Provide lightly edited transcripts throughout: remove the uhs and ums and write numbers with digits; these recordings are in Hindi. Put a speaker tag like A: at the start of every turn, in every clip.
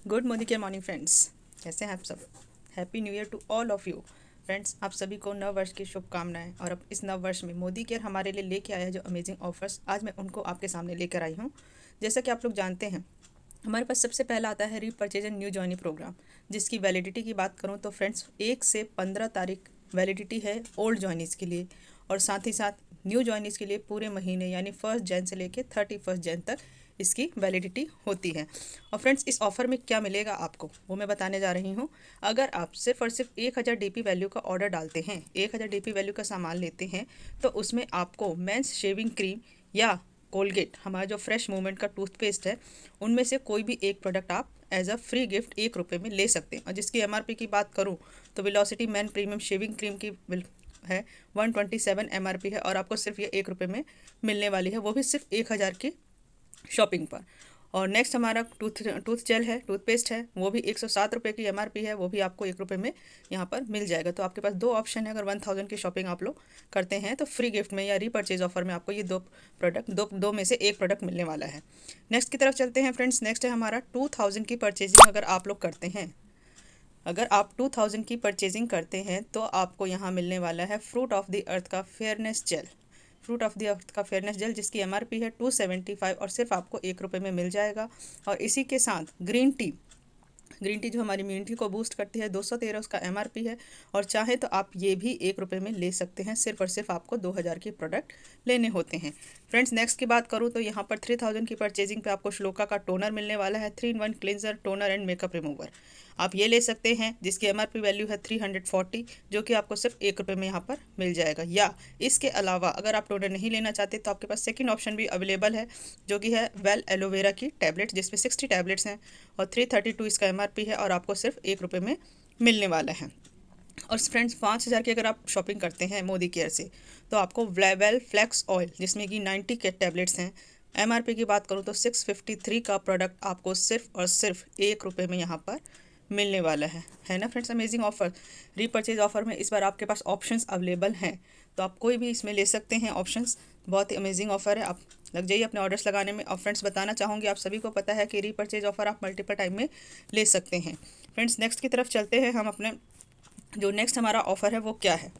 A: गुड मॉर्निंग के मॉर्निंग फ्रेंड्स, कैसे हैं आप सब। Happy new year to all of you. Friends, आप सभी को नव वर्ष की शुभकामनाएं। और अब इस नव वर्ष में मोदी केयर हमारे लिए लेके आया है जो अमेजिंग ऑफर्स, आज मैं उनको आपके सामने लेकर आई हूँ। जैसा कि आप लोग जानते हैं, हमारे पास सबसे पहला आता है repurchase and new joining programme, जिसकी वैलिडिटी की बात करूँ तो फ्रेंड्स 1 से 15 तारीख वैलिडिटी है ओल्ड जॉइनिस के लिए, और साथ ही साथ न्यू जॉइनिस के लिए पूरे महीने यानी 1 जैन से लेकर 31 जैन तक इसकी वैलिडिटी होती है। और फ्रेंड्स, इस ऑफ़र में क्या मिलेगा आपको वो मैं बताने जा रही हूँ। अगर आप सिर्फ और सिर्फ 1000 DP वैल्यू का ऑर्डर डालते हैं, 1000 DP वैल्यू का सामान लेते हैं, तो उसमें आपको मेंस शेविंग क्रीम या कोलगेट, हमारा जो फ्रेश मूवमेंट का टूथपेस्ट है, उनमें से कोई भी एक प्रोडक्ट आप एज अ फ्री गिफ्ट 1 रुपये में ले सकते हैं। और जिसकी MRP की बात करूँ तो velocity man premium shaving cream की है 127 MRP है, और आपको सिर्फ ये 1 रुपये में मिलने वाली है, वो भी सिर्फ 1000 की शॉपिंग पर। और नेक्स्ट हमारा टूथ जेल है, टूथपेस्ट है, वो भी 107 रुपये की MRP है, वो भी आपको 1 रुपये में यहाँ पर मिल जाएगा। तो आपके पास 2 ऑप्शन है, अगर 1000 की शॉपिंग आप लोग करते हैं तो फ्री गिफ्ट में या रीपरचेज ऑफर में आपको ये दो में से एक प्रोडक्ट मिलने वाला है। नेक्स्ट की तरफ चलते हैं फ्रेंड्स। नेक्स्ट है हमारा 2000 की परचेजिंग अगर आप लोग करते हैं, अगर आप 2000 की परचेजिंग करते हैं तो आपको यहाँ मिलने वाला है फ्रूट ऑफ द अर्थ का fairness gel. Fruit of the earth का फेयरनेस जेल जिसकी MRP है 275, और सिर्फ आपको 1 रुपये में मिल जाएगा। और इसी के साथ ग्रीन टी जो हमारी इम्यूनिटी को बूस्ट करती है, 213 उसका MRP है, और चाहे तो आप ये भी 1 रुपये में ले सकते हैं। सिर्फ और सिर्फ आपको 2000 के प्रोडक्ट लेने होते हैं। फ्रेंड्स, नेक्स्ट की बात करूँ तो यहाँ पर 3000 की परचेजिंग पे आपको श्लोका का टोनर मिलने वाला है, 3-in-1 cleanser, toner and makeup remover. आप ये ले सकते हैं जिसकी MRP वैल्यू है 340, जो कि आपको सिर्फ 1 रुपये में यहाँ पर मिल जाएगा। या इसके अलावा अगर आप टोनर नहीं लेना चाहते तो आपके पास सेकंड ऑप्शन भी अवेलेबल है, जो कि है वेल एलोवेरा की टैबलेट, जिसमें 60 टैबलेट्स हैं और 332 इसका MRP है, और आपको सिर्फ 1 रुपये में मिलने वाला है। और फ्रेंड्स, 5000 की अगर आप शॉपिंग करते हैं मोदी केयर से तो आपको वेल फ्लैक्स ऑयल जिसमें कि 90 के टैबलेट्स हैं, MRP की बात करूँ तो 653 का प्रोडक्ट आपको सिर्फ और सिर्फ 1 रुपये में यहाँ पर मिलने वाला है ना friends. Amazing offer, repurchase offer में इस बार आपके पास ऑप्शंस अवेलेबल हैं, तो आप कोई भी इसमें ले सकते हैं ऑप्शंस। बहुत ही अमेजिंग ऑफर है, आप लग जाइए अपने ऑर्डर्स लगाने में। और फ्रेंड्स, बताना चाहूँगी आप सभी को पता है कि रीपरचेज ऑफर आप मल्टीपल टाइम में ले सकते हैं। फ्रेंड्स, नेक्स्ट की तरफ चलते हैं हम अपने, जो नेक्स्ट हमारा ऑफर है वो क्या है।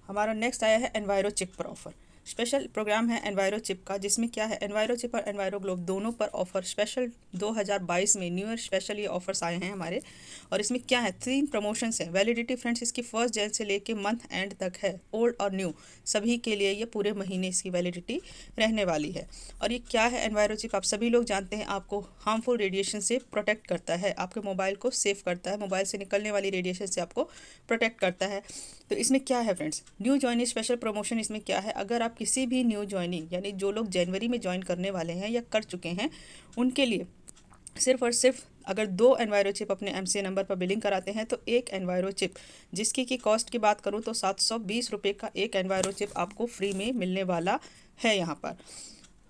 A: हमारा नेक्स्ट आया है एनवायरो चिप पर ऑफर। स्पेशल प्रोग्राम है एनवायरो चिप का, जिसमें क्या है, एनवायरो चिप और एनवायरो ग्लोब दोनों पर ऑफर स्पेशल 2022 में न्यू ईयर स्पेशल ये ऑफर्स आए हैं हमारे। और इसमें क्या है, 3 प्रमोशंस हैं। वैलिडिटी फ्रेंड्स इसकी 1 जैन से लेके मंथ एंड तक है, ओल्ड और न्यू सभी के लिए ये पूरे महीने इसकी वैलिडिटी रहने वाली है। और ये क्या है, एनवायरो चिप आप सभी लोग जानते हैं, आपको हार्मफुल रेडिएशन से प्रोटेक्ट करता है, आपके मोबाइल को सेव करता है, मोबाइल से निकलने वाली रेडिएशन से आपको प्रोटेक्ट करता है। तो इसमें क्या है friends, new joining special promotion इसमें क्या है, अगर आप किसी भी न्यू ज्वाइनिंग यानी जो लोग जनवरी में ज्वाइन करने वाले हैं या कर चुके हैं, उनके लिए सिर्फ और सिर्फ अगर 2 एनवायरो चिप अपने MCA नंबर पर बिलिंग कराते हैं तो एक एनवायरो चिप, जिसकी की कॉस्ट की बात करूँ तो 720 रुपये का एक एनवायरो चिप आपको फ्री में मिलने वाला है यहाँ पर।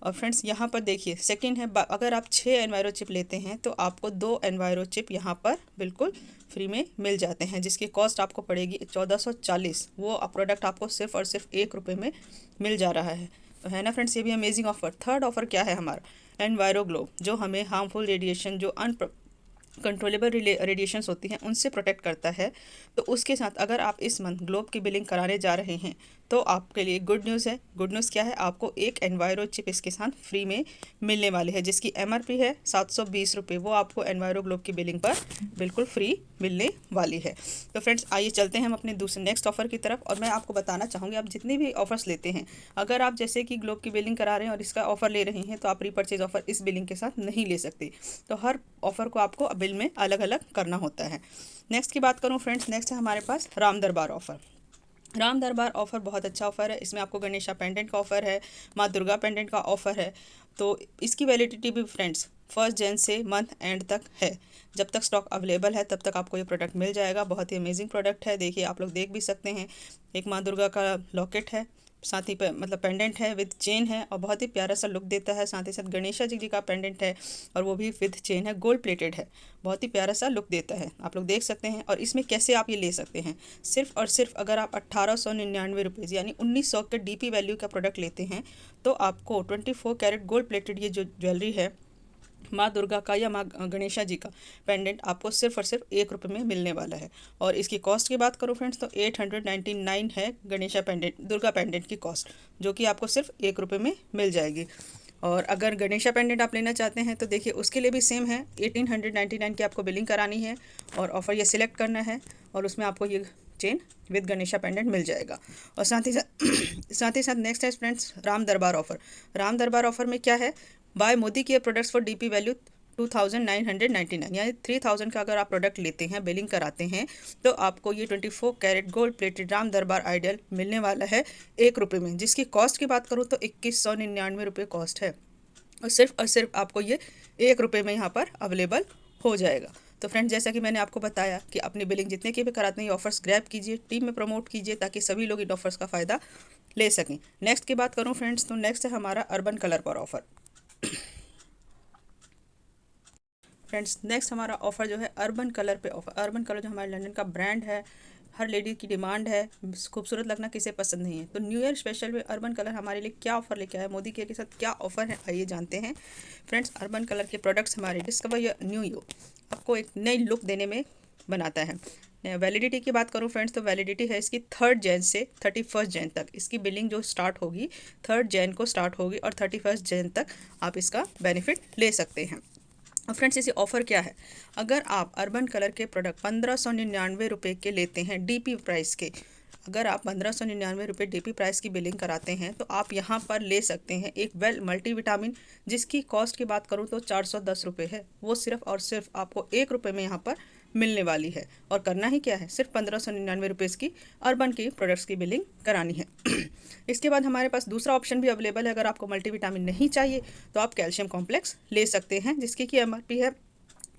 A: और फ्रेंड्स, यहाँ पर देखिए सेकंड है, अगर आप 6 एनवायरो चिप लेते हैं तो आपको 2 एनवायरो चिप यहाँ पर बिल्कुल फ्री में मिल जाते हैं, जिसकी कॉस्ट आपको पड़ेगी 1440। वो प्रोडक्ट आपको सिर्फ और सिर्फ 1 रुपये में मिल जा रहा है। तो है ना फ्रेंड्स, ये भी अमेजिंग ऑफर। थर्ड ऑफर क्या है हमारा, एनवायरो ग्लो, जो हमें हार्मफुल रेडिएशन, जो कंट्रोलेबल रेडिएशंस होती हैं, उनसे प्रोटेक्ट करता है। तो उसके साथ अगर आप इस मंथ ग्लोब की बिलिंग कराने जा रहे हैं तो आपके लिए गुड न्यूज़ है। गुड न्यूज़ क्या है, आपको एक एनवायरो चिप इसके साथ फ्री में मिलने वाली है, जिसकी MRP है 720 रुपये, वो आपको एनवायरो ग्लोब की बिलिंग पर बिल्कुल फ्री मिलने वाली है। तो फ्रेंड्स, आइए चलते हैं हम अपने दूसरे नेक्स्ट ऑफर की तरफ। और मैं आपको बताना चाहूँगी, आप जितने भी ऑफर्स लेते हैं, अगर आप जैसे कि ग्लोब की बिलिंग करा रहे हैं और इसका ऑफर ले रहे हैं, तो आप रीपरचेज ऑफर इस बिलिंग के साथ नहीं ले सकते। तो हर ऑफर को आपको बिल में अलग अलग करना होता है। नेक्स्ट की बात करूँ फ्रेंड्स, नेक्स्ट है हमारे पास राम दरबार ऑफर। राम दरबार ऑफ़र बहुत अच्छा ऑफ़र है। इसमें आपको गणेशा पेंडेंट का ऑफ़र है, माँ दुर्गा पेंडेंट का ऑफ़र है। तो इसकी वैलिडिटी भी फ्रेंड्स 1 जैन से मंथ एंड तक है। जब तक स्टॉक अवेलेबल है तब तक आपको ये प्रोडक्ट मिल जाएगा। बहुत ही अमेजिंग प्रोडक्ट है, देखिए आप लोग देख भी सकते हैं। एक माँ दुर्गा का लॉकेट है, साथ ही मतलब पेंडेंट है विद चेन है और बहुत ही प्यारा सा लुक देता है। साथ ही साथ गणेशा जी का पेंडेंट है और वो भी विद चेन है, गोल्ड प्लेटेड है, बहुत ही प्यारा सा लुक देता है, आप लोग देख सकते हैं। और इसमें कैसे आप ये ले सकते हैं, सिर्फ और सिर्फ अगर आप 1899 रुपीज़ यानी 1900 के DP वैल्यू का प्रोडक्ट लेते हैं तो आपको 24 कैरेट गोल्ड प्लेटेड ये जो ज्वेलरी है माँ दुर्गा का या माँ गणेशा जी का पेंडेंट आपको सिर्फ और सिर्फ 1 रुपये में मिलने वाला है। और इसकी कॉस्ट की बात करूँ फ्रेंड्स तो 899 है गणेशा पेंडेंट, दुर्गा पेंडेंट की कॉस्ट, जो कि आपको सिर्फ 1 रुपये में मिल जाएगी। और अगर गणेशा पेंडेंट आप लेना चाहते हैं तो देखिए उसके लिए भी सेम है, 1899 की आपको बिलिंग करानी है और ऑफ़र ये सिलेक्ट करना है और उसमें आपको ये चेन विद गणेशा पेंडेंट मिल जाएगा। और साथ ही साथ नेक्स्ट है फ्रेंड्स राम दरबार ऑफ़र। राम दरबार ऑफ़र में क्या है, buy Modi care products for DP value 2999 यानी 3000 का अगर आप प्रोडक्ट लेते हैं, बिलिंग कराते हैं तो आपको ये 24 कैरेट गोल्ड प्लेटेड राम दरबार आइडियल मिलने वाला है 1 रुपये में, जिसकी कॉस्ट की बात करूँ तो 2199 रुपये कॉस्ट है और सिर्फ आपको ये 1 रुपये में यहाँ पर अवेलेबल हो जाएगा। तो फ्रेंड्स जैसा कि मैंने आपको बताया कि अपनी बिलिंग जितने की भी कराते हैं ये ऑफर्स ग्रैब कीजिए, टीम में प्रमोट कीजिए ताकि सभी लोग इन ऑफर्स का फ़ायदा ले सकें। नेक्स्ट की बात करूँ फ्रेंड्स तो नेक्स्ट है हमारा अर्बन कलर पर ऑफ़र। फ्रेंड्स नेक्स्ट हमारा ऑफ़र जो है अर्बन कलर पे ऑफ़र। अर्बन कलर जो हमारे लंदन का ब्रांड है, हर लेडी की डिमांड है, खूबसूरत लगना किसे पसंद नहीं है। तो न्यू ईयर स्पेशल में अर्बन कलर हमारे लिए क्या ऑफ़र लेके आया, मोदी केयर के साथ क्या ऑफ़र है, आइए जानते हैं। फ्रेंड्स अर्बन कलर के प्रोडक्ट्स हमारे डिस्कवर योर न्यू यू आपको एक नई लुक देने में बनाता है। वैलिडिटी की बात करूँ फ्रेंड्स तो वैलिडिटी है इसकी 3 जैन से 31 जैन तक। इसकी बिलिंग जो स्टार्ट होगी 3 जैन को स्टार्ट होगी और 31 जैन तक आप इसका बेनिफिट ले सकते हैं। और फ्रेंड्स इसी ऑफ़र क्या है, अगर आप अर्बन कलर के प्रोडक्ट 1599 रुपये के लेते हैं DP प्राइस के, अगर आप 1599 रुपये DP प्राइस की बिलिंग कराते हैं तो आप यहाँ पर ले सकते हैं एक वेल मल्टीविटामिन, जिसकी कॉस्ट की बात करूँ तो 410 रुपये है। वो सिर्फ और सिर्फ आपको 1 रुपये में यहाँ पर मिलने वाली है। और करना ही क्या है, सिर्फ 1599 रुपये की अर्बन की प्रोडक्ट्स की बिलिंग करानी है। इसके बाद हमारे पास दूसरा ऑप्शन भी अवेलेबल है, अगर आपको मल्टीविटामिन नहीं चाहिए तो आप कैल्शियम कॉम्प्लेक्स ले सकते हैं, जिसकी की MRP है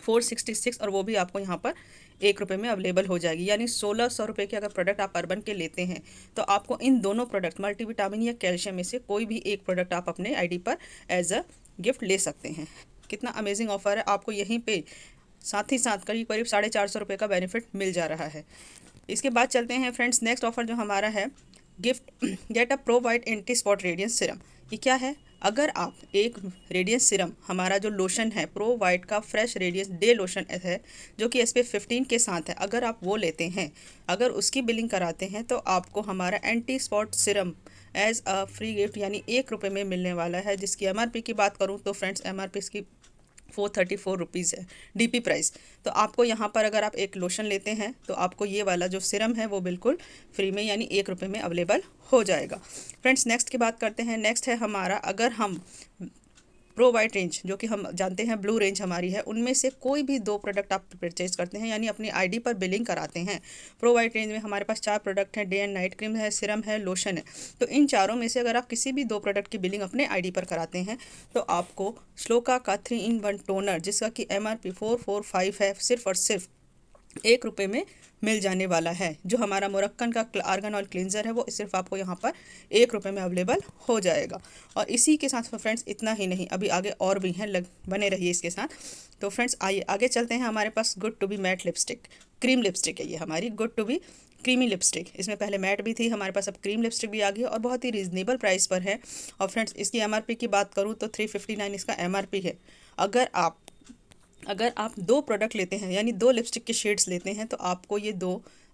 A: 466 और वो भी आपको यहाँ पर 1 रुपये में अवेलेबल हो जाएगी। यानी 1600 रुपये के अगर प्रोडक्ट आप अर्बन के लेते हैं तो आपको इन दोनों प्रोडक्ट मल्टीविटामिन या कैल्शियम में से कोई भी एक प्रोडक्ट आप अपने ID पर एज अ गिफ्ट ले सकते हैं। कितना अमेजिंग ऑफर है, आपको यहीं पे साथ ही साथ करीब करीब 450 रुपये का बेनिफिट मिल जा रहा है। इसके बाद चलते हैं फ्रेंड्स नेक्स्ट ऑफर जो हमारा है, gift get a pro white anti spot radiance serum. ये क्या है, अगर आप एक रेडियंस सिरम हमारा जो लोशन है प्रो वाइट का फ्रेश रेडियंस डे लोशन है जो कि SPF 15 के साथ है, अगर आप वो लेते हैं, अगर उसकी बिलिंग कराते हैं तो आपको हमारा anti spot serum as a free gift यानी 1 रुपये में मिलने वाला है। जिसकी MRP की बात करूँ तो फ्रेंड्स MRP इसकी 434 रुपीज़ है DP प्राइस। तो आपको यहाँ पर अगर आप एक लोशन लेते हैं तो आपको ये वाला जो सिरम है वो बिल्कुल फ्री में यानी 1 रुपये में अवेलेबल हो जाएगा। फ्रेंड्स नेक्स्ट की बात करते हैं। नेक्स्ट है हमारा, अगर हम प्रो वाइट रेंज जो कि हम जानते हैं ब्लू रेंज हमारी है, उनमें से कोई भी 2 प्रोडक्ट आप परचेज करते हैं यानी अपनी ID पर बिलिंग कराते हैं। प्रो वाइट रेंज में हमारे पास 4 प्रोडक्ट हैं, डे एंड नाइट क्रीम है, सिरम है, लोशन है। तो इन चारों में से अगर आप किसी भी 2 प्रोडक्ट की बिलिंग अपने ID पर कराते हैं तो आपको श्लोका का 3-in-1 टोनर जिसका कि MRP 445 है, सिर्फ और सिर्फ 1 रुपये में मिल जाने वाला है। जो हमारा मोरक्कन का आर्गन ऑयल क्लींजर है वो सिर्फ आपको यहाँ पर 1 रुपये में अवेलेबल हो जाएगा। और इसी के साथ फ्रेंड्स इतना ही नहीं, अभी आगे और भी हैं, बने रहिए इसके साथ। तो फ्रेंड्स आइए आगे चलते हैं। हमारे पास good to be matte lipstick, cream lipstick है ये हमारी good to be creamy lipstick. इसमें पहले मैट भी थी, हमारे पास अब क्रीम लिपस्टिक भी आ गई और बहुत ही रीज़नेबल प्राइस पर है। और फ्रेंड्स इसकी MRP की बात करूँ तो 359 इसका MRP है। अगर आप 2 प्रोडक्ट लेते हैं यानी 2 लिपस्टिक के शेड्स लेते हैं तो आपको ये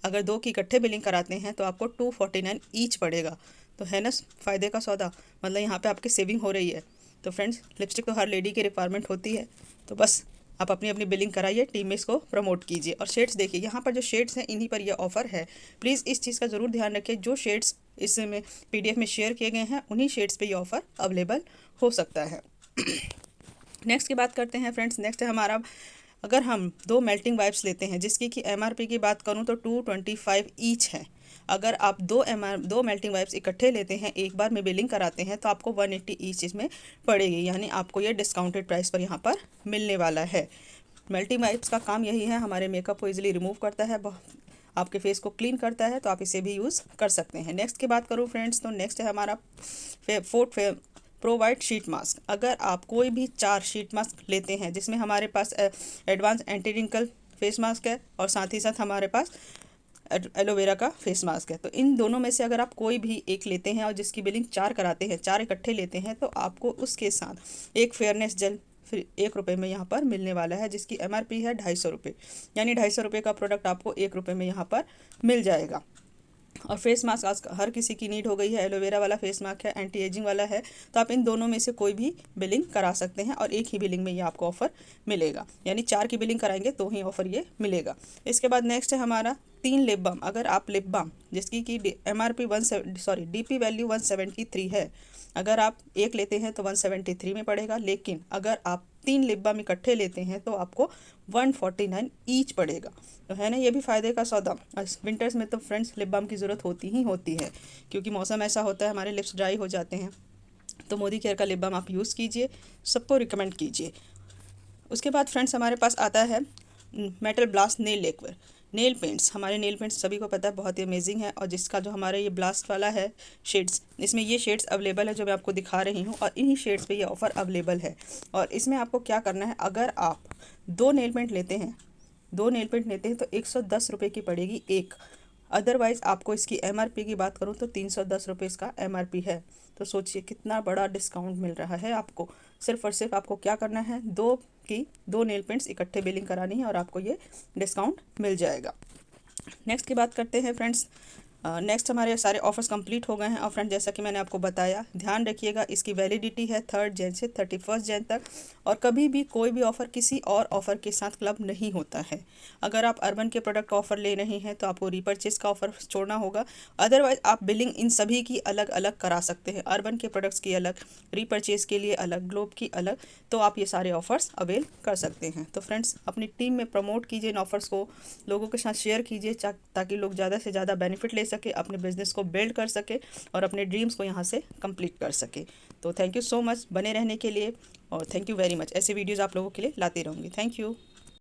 A: अगर 2 की इकट्ठे बिलिंग कराते हैं तो आपको 249 ईच पड़ेगा। तो है ना फ़ायदे का सौदा, मतलब यहाँ पे आपकी सेविंग हो रही है। तो फ्रेंड्स लिपस्टिक तो हर लेडी की रिक्वायरमेंट होती है, तो बस आप अपनी अपनी बिलिंग कराइए, टीम में इसको प्रमोट कीजिए। और शेड्स देखिए, यहाँ पर जो शेड्स हैं इन्हीं पर यह ऑफ़र है। प्लीज़ इस चीज़ का ज़रूर ध्यान रखें, जो शेड्स इसमें PDF में शेयर किए गए हैं उन्हीं शेड्स पे ये ऑफ़र अवेलेबल हो सकता है। नेक्स्ट की बात करते हैं फ्रेंड्स। नेक्स्ट है हमारा, अगर हम 2 मेल्टिंग वाइप्स लेते हैं जिसकी कि MRP की बात करूं तो 225 ईच है। अगर आप 2 मेल्टिंग वाइप्स इकट्ठे लेते हैं, एक बार में बिलिंग कराते हैं तो आपको 180 ईच इसमें पड़ेगी, यानी आपको ये डिस्काउंटेड प्राइस पर यहाँ पर मिलने वाला है। मेल्टिंग वाइप्स का काम यही है, हमारे मेकअप को ईजिली रिमूव करता है आपके फेस को क्लीन करता है, तो आप इसे भी यूज़ कर सकते हैं। नेक्स्ट की बात करूँ फ्रेंड्स, तो नेक्स्ट है हमारा फोर्थ प्रोवाइड शीट मास्क। अगर आप कोई भी 4 शीट मास्क लेते हैं, जिसमें हमारे पास advance anti wrinkle face mask है और साथ ही साथ हमारे पास एलोवेरा का फेस मास्क है, तो इन दोनों में से अगर आप कोई भी एक लेते हैं और जिसकी बिलिंग 4 कराते हैं, 4 इकट्ठे लेते हैं, तो आपको उसके साथ एक फेयरनेस जेल फिर 1 रुपये में यहाँ पर मिलने वाला है, जिसकी MRP है 250 रुपये। यानी 250 रुपये का प्रोडक्ट आपको 1 रुपये में यहाँ पर मिल जाएगा। और फेस मास्क आज हर किसी की नीड हो गई है। एलोवेरा वाला फेस मास्क है, एंटी एजिंग वाला है, तो आप इन दोनों में से कोई भी बिलिंग करा सकते हैं और एक ही बिलिंग में ये आपको ऑफर मिलेगा। यानी 4 की बिलिंग कराएंगे तो ही ऑफर ये मिलेगा। इसके बाद नेक्स्ट है हमारा 3 लिप बाम। अगर आप लिप बाम जिसकी की MRP DP वैल्यू 173 है, अगर आप एक लेते हैं तो 173 में पड़ेगा, लेकिन अगर आप 3 लिप बाम इकट्ठे लेते हैं तो आपको 149 ईच पड़ेगा। तो है ना, ये भी फ़ायदे का सौदा। विंटर्स में तो फ्रेंड्स लिप बाम की ज़रूरत होती ही होती है, क्योंकि मौसम ऐसा होता है, हमारे लिप्स ड्राई हो जाते हैं। तो मोदी केयर का लिप बाम आप यूज़ कीजिए, सबको रिकमेंड कीजिए। उसके बाद फ्रेंड्स हमारे पास आता है metal blast nail lacquer. Nail paints, हमारे नेल पेंट्स सभी को पता है बहुत ही अमेजिंग है, और जिसका जो हमारा ये ब्लास्ट वाला है शेड्स, इसमें ये शेड्स अवेलेबल है जो मैं आपको दिखा रही हूँ, और इन्हीं शेड्स पे ये ऑफ़र अवेलेबल है। और इसमें आपको क्या करना है, अगर आप 2 नेल पेंट लेते हैं तो 110 रुपये की पड़ेगी एक। अदरवाइज़ आपको इसकी MRP की बात करूँ तो 310 रुपये इसका MRP है। तो सोचिए कितना बड़ा डिस्काउंट मिल रहा है आपको। सिर्फ और सिर्फ आपको क्या करना है, 2 नेल पेंट्स इकट्ठे बिलिंग करानी है और आपको ये डिस्काउंट मिल जाएगा। नेक्स्ट की बात करते हैं फ्रेंड्स। नेक्स्ट हमारे सारे ऑफर्स कंप्लीट हो गए हैं। और फ्रेंड जैसा कि मैंने आपको बताया, ध्यान रखिएगा इसकी वैलिडिटी है 3 जैन से 31 जैन तक, और कभी भी कोई भी ऑफ़र किसी और ऑफ़र के साथ क्लब नहीं होता है। अगर आप अर्बन के प्रोडक्ट का ऑफ़र ले रहे हैं तो आपको रीपरचेज का ऑफ़र छोड़ना होगा, अदरवाइज़ आप बिलिंग इन सभी की अलग अलग करा सकते हैं। अर्बन के प्रोडक्ट्स की अलग, रीपरचेज के लिए अलग, ग्लोब की अलग, तो आप ये सारे ऑफ़र्स अवेल कर सकते हैं। तो फ्रेंड्स अपनी टीम में प्रमोट कीजिए इन ऑफ़र्स को, लोगों के साथ शेयर कीजिए ताकि लोग ज़्यादा से ज़्यादा बेनिफिट ले सके, अपने बिजनेस को बिल्ड कर सके और अपने ड्रीम्स को यहाँ से कंप्लीट कर सके। तो थैंक यू सो मच बने रहने के लिए, और थैंक यू वेरी मच। ऐसे वीडियोज़ आप लोगों के लिए लाती रहूँगी। Thank you.